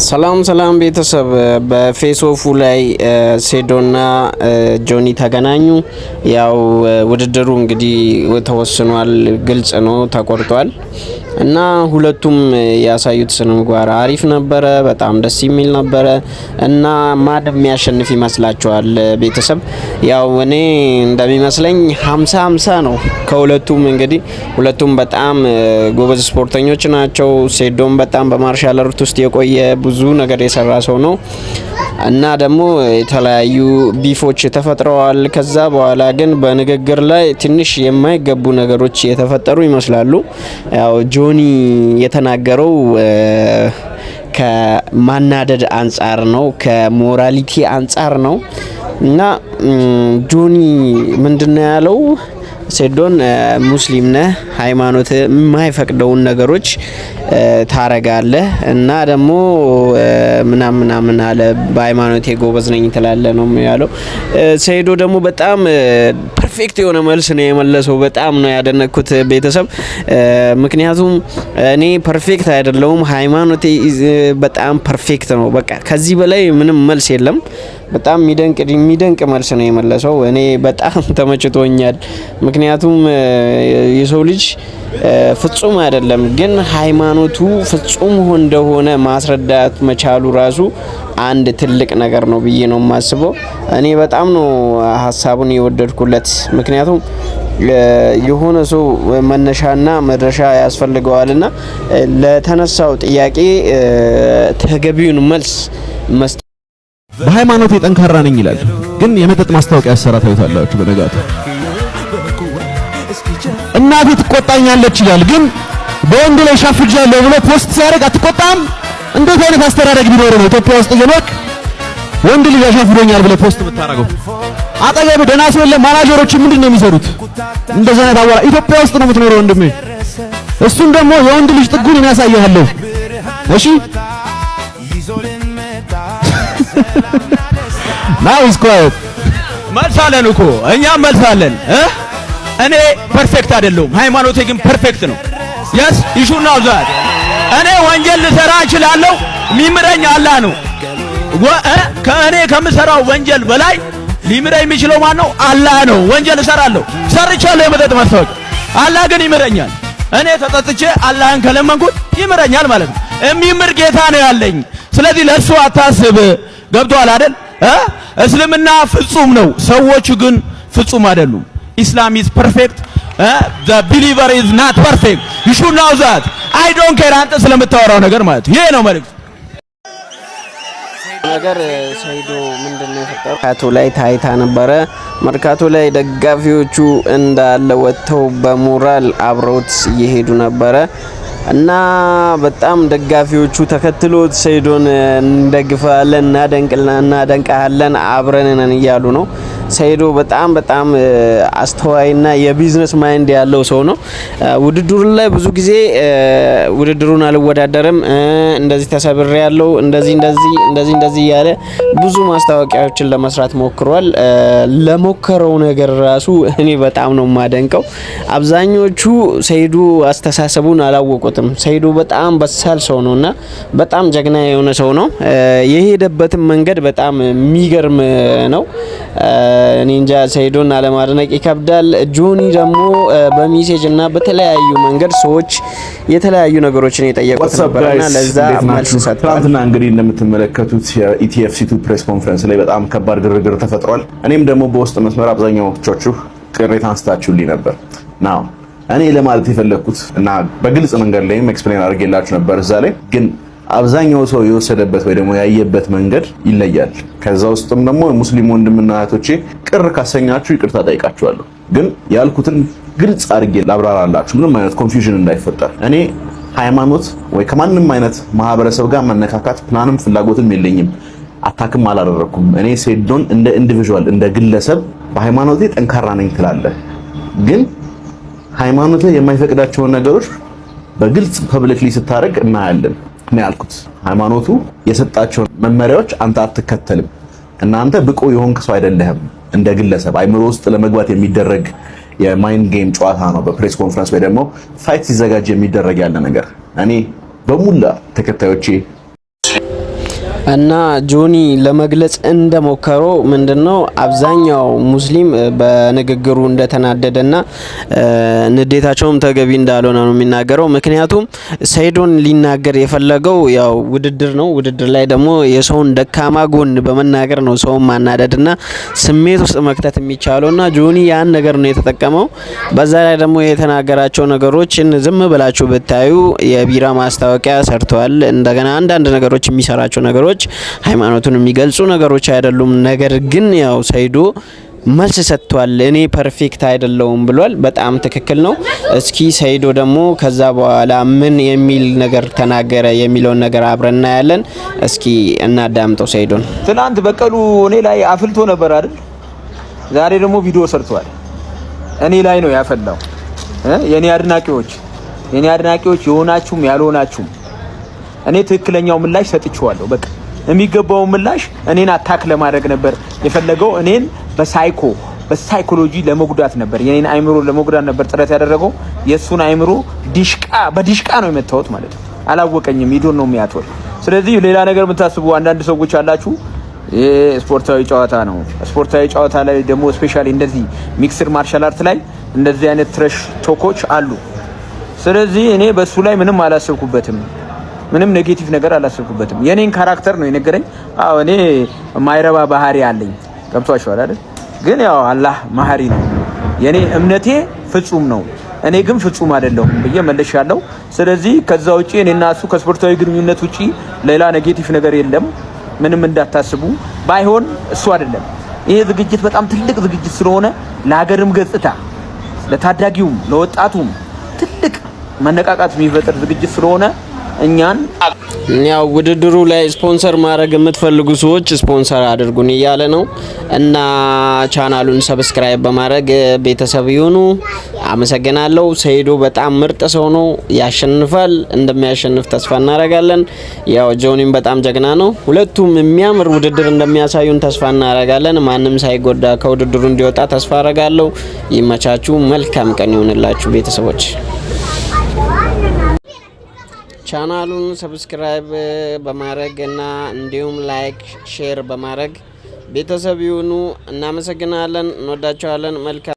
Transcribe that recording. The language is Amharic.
ሰላም ቤተሰብ በፌስ ኦፉ ላይ ሴዶና ጆኒ ተገናኙ። ያው ውድድሩ እንግዲህ ተወስኗል፣ ግልጽ ነው፣ ተቆርጧል እና ሁለቱም ያሳዩት ስነምግባር አሪፍ ነበረ፣ በጣም ደስ የሚል ነበረ እና ማን የሚያሸንፍ ይመስላችኋል ቤተሰብ? ያው እኔ እንደሚመስለኝ 50-50 ነው ከሁለቱም። እንግዲህ ሁለቱም በጣም ጎበዝ ስፖርተኞች ናቸው። ሴዶም በጣም በማርሻል አርት ውስጥ የቆየ ብዙ ነገር የሰራ ሰው ነው እና ደግሞ የተለያዩ ቢፎች ተፈጥረዋል። ከዛ በኋላ ግን በንግግር ላይ ትንሽ የማይገቡ ነገሮች የተፈጠሩ ይመስላሉ። ያው ጆኒ የተናገረው ከማናደድ አንጻር ነው፣ ከሞራሊቲ አንጻር ነው እና ጆኒ ምንድነው ያለው? ሴዶን ሙስሊም ነህ፣ ሃይማኖት የማይፈቅደውን ነገሮች ታረጋለህ እና ደግሞ ምናምን አለ። በሃይማኖቴ ጎበዝ ነኝ ትላለህ ነው ያለው። ሴዶ ደግሞ በጣም ፐርፌክት የሆነ መልስ ነው የመለሰው። በጣም ነው ያደነኩት ቤተሰብ። ምክንያቱም እኔ ፐርፌክት አይደለሁም፣ ሃይማኖቴ በጣም ፐርፌክት ነው። በቃ ከዚህ በላይ ምንም መልስ የለም። በጣም የሚደንቅ መልስ ነው የመለሰው። እኔ በጣም ተመችቶኛል። ምክንያቱም የሰው ልጅ ፍጹም አይደለም፣ ግን ሃይማኖቱ ፍጹም እንደሆነ ማስረዳት መቻሉ ራሱ አንድ ትልቅ ነገር ነው ብዬ ነው የማስበው። እኔ በጣም ነው ሀሳቡን የወደድኩለት። ምክንያቱም የሆነ ሰው መነሻና መድረሻ ያስፈልገዋልና ለተነሳው ጥያቄ ተገቢውን መልስ መስጠት። በሃይማኖቴ ጠንካራ ነኝ ይላል፣ ግን የመጠጥ ማስታወቂያ ያሰራ ታዩታላችሁ። በነጋቱ እናቴ ትቆጣኛለች ይላል፣ ግን በወንድ ላይ ሻፍጃለሁ ብሎ ፖስት ሲያደርግ አትቆጣም? እንዴት አይነት አስተዳደግ ቢኖር ነው ኢትዮጵያ ውስጥ እየኖርክ ወንድ ልጅ ያሻፍዶኛል ብለ ፖስት ብታረገው? አጠገብ ደህና ሰው የለም። ማናጀሮች ምንድነው የሚሰሩት? እንደዛ አይነት አዋራ ኢትዮጵያ ውስጥ ነው የምትኖረው ወንድሜ። እሱን ደግሞ የወንድ ልጅ ጥጉን እኔ ያሳያለሁ። እሺ ናው ስኳት መልሳለን እኮ እኛም መልሳለን። እኔ ፐርፌክት አይደለሁም፣ ሃይማኖቴ ግን ፐርፌክት ነው። yes you should know that። እኔ ወንጀል ልሰራ እችላለሁ፣ የሚምረኝ አላህ ነው። ከእኔ ከምሰራው ወንጀል በላይ ሊምረኝ የሚችለው ማን ነው? አላህ ነው። ወንጀል እሰራለሁ፣ ሰርቻለሁ የመጠጥ ማስታወቂያ፣ አላህ ግን ይምረኛል። እኔ ተጠጥቼ አላህን ከለመንኩት ይምረኛል ማለት ነው። የሚምር ጌታ ነው ያለኝ። ስለዚህ ለሱ አታስብ። ገብቷል አይደል? እስልምና ፍጹም ነው፣ ሰዎቹ ግን ፍጹም አይደሉም። ኢስላም is perfect, the believer is not perfect. you should know that. I don't care አንተ ስለምታወራው ነገር ማለት ይሄ ነው መልእክት ነገር። ሰይዶ ምንድነው የፈጠረው? መርካቶ ላይ ታይታ ነበረ። መርካቶ ላይ ደጋፊዎቹ እንዳለ ወጥተው በሞራል አብረውት እየሄዱ ነበረ እና በጣም ደጋፊዎቹ ተከትሎት ሰይዶን እንደግፋለን፣ እናደንቃለን፣ አብረን ነን እያሉ ነው። ሰይዶ በጣም አስተዋይና የቢዝነስ ማይንድ ያለው ሰው ነው። ውድድሩ ላይ ብዙ ጊዜ ውድድሩን አልወዳደርም፣ እንደዚህ ተሰብሬ ያለው እንደዚህ ያለ ብዙ ማስታወቂያዎችን ለመስራት ሞክሯል። ለሞከረው ነገር ራሱ እኔ በጣም ነው ማደንቀው። አብዛኞቹ ሰይዶ አስተሳሰቡን አላወቁትም። ሰይዶ በጣም በሳል ሰው ነውና በጣም ጀግና የሆነ ሰው ነው። የሄደበትም መንገድ በጣም የሚገርም ነው። እኔ እንጃ ሰይዶን አለማድነቅ ይከብዳል። ጆኒ ደግሞ በሜሴጅ እና በተለያዩ መንገድ ሰዎች የተለያዩ ነገሮችን የጠየቁት ነበርና ለዛ መልስ ሰጥቷል። ትናንትና እንግዲህ እንደምትመለከቱት የኢቲኤፍሲ2 ፕሬስ ኮንፈረንስ ላይ በጣም ከባድ ግርግር ተፈጥሯል። እኔም ደግሞ በውስጥ መስመር አብዛኛዎቻችሁ ቅሬታ አንስታችሁልኝ ነበር። ናው እኔ ለማለት የፈለኩት እና በግልጽ መንገድ ላይም ኤክስፕሌን አድርጌላችሁ ነበር። እዛ ላይ ግን አብዛኛው ሰው የወሰደበት ወይ ደግሞ ያየበት መንገድ ይለያል። ከዛ ውስጥም ደግሞ ሙስሊም ወንድምና እህቶቼ ቅር ካሰኛችሁ ይቅርታ ጠይቃችኋለሁ። ግን ያልኩትን ግልጽ አድርጌ ላብራራላችሁ፣ ምንም አይነት ኮንፊውዥን እንዳይፈጠር። እኔ ሃይማኖት ወይ ከማንም አይነት ማህበረሰብ ጋር መነካካት ፕላንም ፍላጎትም የለኝም። አታክም አላደረኩም። እኔ ሴዶን እንደ ኢንዲቪጁዋል እንደ ግለሰብ በሃይማኖቴ ጠንካራ ነኝ ትላለህ፣ ግን ሃይማኖት የማይፈቅዳቸውን ነገሮች በግልጽ ፐብሊክሊ ስታደርግ እናያለን ነው ያልኩት። ሃይማኖቱ የሰጣቸውን መመሪያዎች አንተ አትከተልም። እናንተ ብቁ የሆንክ ሰው አይደለህም። እንደ ግለሰብ አይምሮ ውስጥ ለመግባት የሚደረግ የማይንድ ጌም ጨዋታ ነው። በፕሬስ ኮንፈረንስ ወይ ደግሞ ፋይት ሲዘጋጅ የሚደረግ ያለ ነገር እኔ በሙላ ተከታዮቼ እና ጆኒ ለመግለጽ እንደሞከረው ምንድነው አብዛኛው ሙስሊም በንግግሩ እንደተናደደና ንዴታቸውም ተገቢ እንዳልሆነ ነው የሚናገረው። ምክንያቱም ሰይዶን ሊናገር የፈለገው ያው ውድድር ነው። ውድድር ላይ ደግሞ የሰውን ደካማ ጎን በመናገር ነው ሰውን ማናደድና ስሜት ውስጥ መክተት የሚቻለውና ጆኒ ያን ነገር ነው የተጠቀመው። በዛ ላይ ደግሞ የተናገራቸው ነገሮችን ዝም ብላችሁ ብታዩ የቢራ ማስታወቂያ ሰርተዋል። እንደገና አንዳንድ ነገሮች የሚሰራቸው ነገሮች ሃይማኖቱን የሚገልጹ ነገሮች አይደሉም። ነገር ግን ያው ሰይዶ መልስ ሰጥቷል። እኔ ፐርፌክት አይደለሁም ብሏል። በጣም ትክክል ነው። እስኪ ሰይዶ ደግሞ ከዛ በኋላ ምን የሚል ነገር ተናገረ የሚለውን ነገር አብረን እናያለን። እስኪ እናዳምጠው ሰይዶን። ትናንት በቀሉ እኔ ላይ አፍልቶ ነበር አይደል? ዛሬ ደግሞ ቪዲዮ ሰርቷል። እኔ ላይ ነው ያፈላው። የኔ አድናቂዎች የሆናችሁም ያልሆናችሁም እኔ ትክክለኛው ምላሽ ሰጥቼዋለሁ። በቃ የሚገባው ምላሽ እኔን አታክ ለማድረግ ነበር የፈለገው። እኔን በሳይኮሎጂ ለመጉዳት ነበር፣ የኔን አይምሮ ለመጉዳት ነበር ጥረት ያደረገው። የሱን አይምሮ በዲሽቃ ነው የመታወት ማለት ነው። አላወቀኝም። ሂዶን ነው የሚያተወው። ስለዚህ ሌላ ነገር የምታስቡ አንዳንድ ሰዎች አላችሁ። ይሄ ስፖርታዊ ጨዋታ ነው። ስፖርታዊ ጨዋታ ላይ ደግሞ ስፔሻሊ እንደዚህ ሚክስድ ማርሻል አርት ላይ እንደዚህ አይነት ትረሽ ቶኮች አሉ። ስለዚህ እኔ በሱ ላይ ምንም አላሰብኩበትም። ምንም ኔጌቲቭ ነገር አላሰብኩበትም። የኔን ካራክተር ነው የነገረኝ። አዎ እኔ ማይረባ ባህሪ አለኝ። ገብቷችኋል አይደል? ግን ያው አላህ መሐሪ ነው። የኔ እምነቴ ፍጹም ነው፣ እኔ ግን ፍጹም አይደለሁም ብዬ መልሻለሁ። ስለዚህ ከዛ ውጪ እኔና እሱ ከስፖርታዊ ግንኙነት ውጪ ሌላ ኔጌቲቭ ነገር የለም። ምንም እንዳታስቡ። ባይሆን እሱ አይደለም ይሄ ዝግጅት በጣም ትልቅ ዝግጅት ስለሆነ ለሀገርም ገጽታ ለታዳጊውም ለወጣቱም ትልቅ መነቃቃት የሚፈጥር ዝግጅት ስለሆነ እኛን ያው ውድድሩ ላይ ስፖንሰር ማድረግ የምትፈልጉ ሰዎች ስፖንሰር አድርጉን እያለ ነው እና ቻናሉን ሰብስክራይብ በማድረግ ቤተሰብ ይሁኑ። አመሰግናለሁ። ሰይዶ በጣም ምርጥ ሰው ነው። ያሸንፋል። እንደሚያሸንፍ ተስፋ እናደርጋለን። ያው ጆኒም በጣም ጀግና ነው። ሁለቱም የሚያምር ውድድር እንደሚያሳዩን ተስፋ እናደርጋለን። ማንም ሳይጎዳ ከውድድሩ እንዲወጣ ተስፋ አደርጋለሁ። ይመቻችሁ። መልካም ቀን ይሁንላችሁ ቤተሰቦች። ቻናሉን ሰብስክራይብ በማድረግ እና እንዲሁም ላይክ ሼር በማድረግ ቤተሰብ ይሁኑ። እናመሰግናለን። እንወዳቸዋለን። መልካም